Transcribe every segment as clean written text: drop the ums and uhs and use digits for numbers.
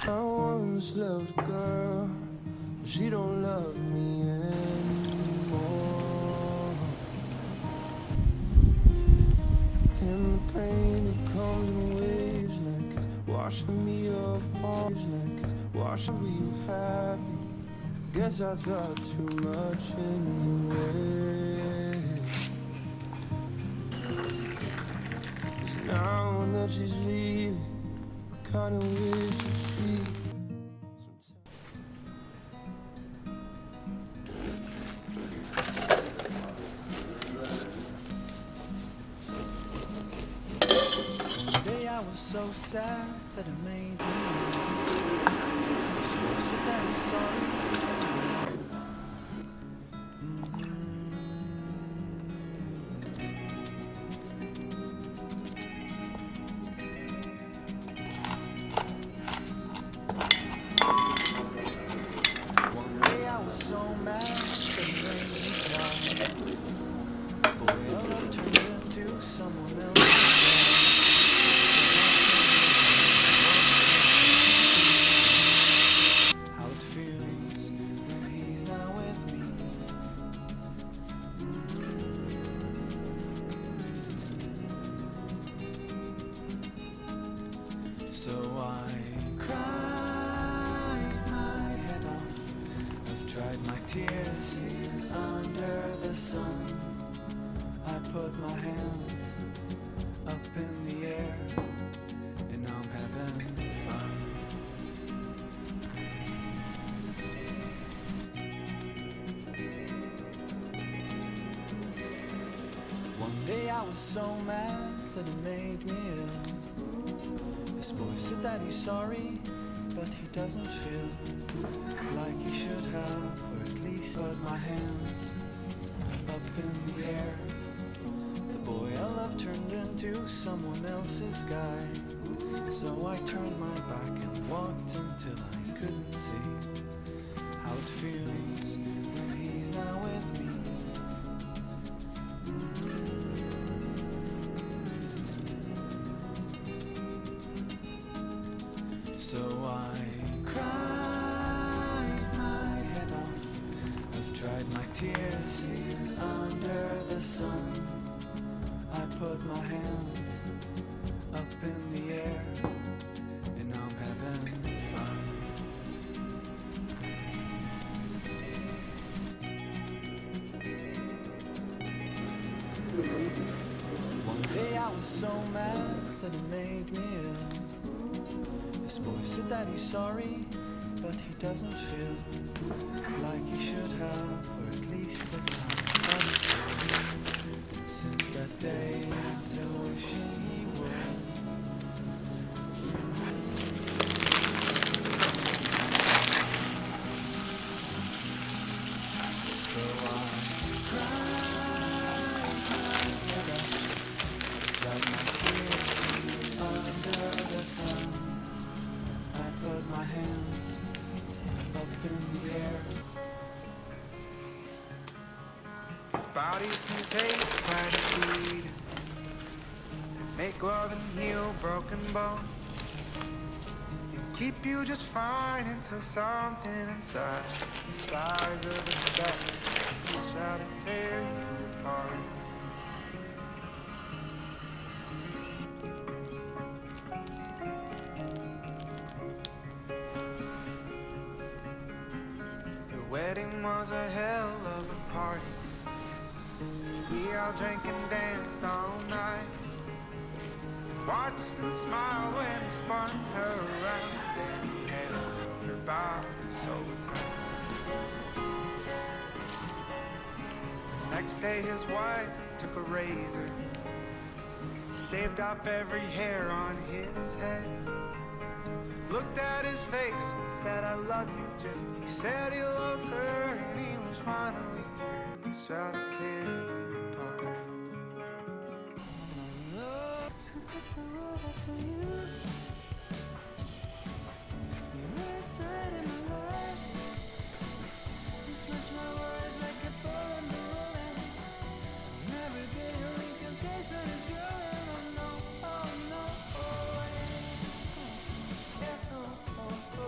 I once loved a girl, but she don't love me anymore. And the pain that comes in waves like it's washing me up, like it's washing me. You happy? Guess I thought too much anyway. 'Cause now that she's leaving, I kinda wish that she. One day I was so sad that it made me said that I'm sorry. One day I was so mad that it made me cry. Boy, I love turned into someone else. How it feels when he's not with me. So I cried my head off. I've tried my tears under the sun. I put my hands up in the air, and I'm having fun. One day I was so mad that it made me ill. This boy said that he's sorry, but he doesn't feel like he should have, or at least put my hands up in the air. The boy I love turned into someone else's guy. So I turned my back and walked until I couldn't see how it feels when he's not with me. So I cried my head off. I've tried my tears under the sun. I put my hands up in the air, and I'm having fun. One day I was so mad that it made me ill. This boy said that he's sorry, but he doesn't feel like he should have, or at least that's how I feel. And since that day, I'm still wishing he would. So I cried my head up, dried my tears under the sun. I put my hands up in the air. His body can take quite a beat, make love and heal broken bones, and keep you just fine until something inside the size of a speck is trying to tear you apart. The wedding was a hell of a party. We all drank and danced all night, watched and smiled when he spun her around. Then he held her body so tight. The next day his wife took a razor, shaved off every hair on his head, looked at his face and said, I love you, Jim. He said he loved her and he was finally through. He's trying to tear you apart. So that's the world after you. You rest right in my life. You switch my words like a ball in the rolling. Never get your temptation is growing. Oh no, oh no, oh yeah. Yeah, oh, oh, oh.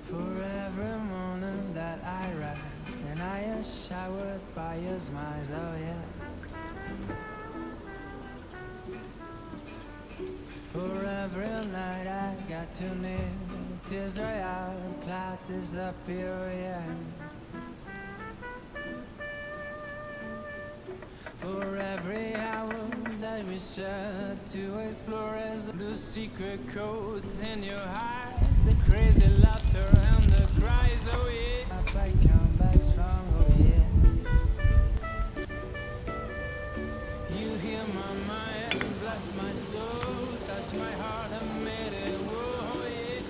For every morning that I rise and I am showered by your smiles, oh yeah. For every night I got too near, tears dry out, clouds disappear, oh yeah. For every hour that we share to explore as the secret codes in your eyes, the crazy laughter and the cries, oh yeah. I come back strong, oh yeah. You hear my mind, bless my soul, touch my heart and made it, whoa, yeah.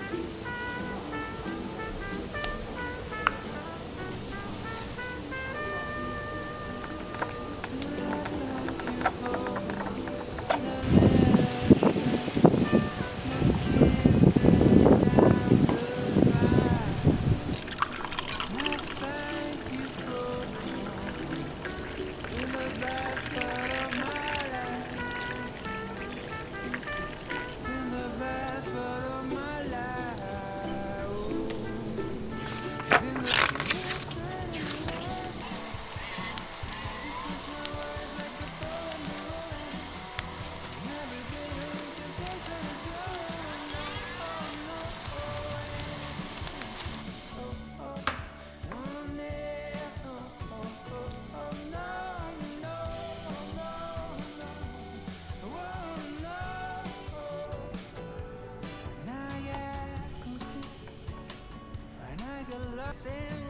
Sing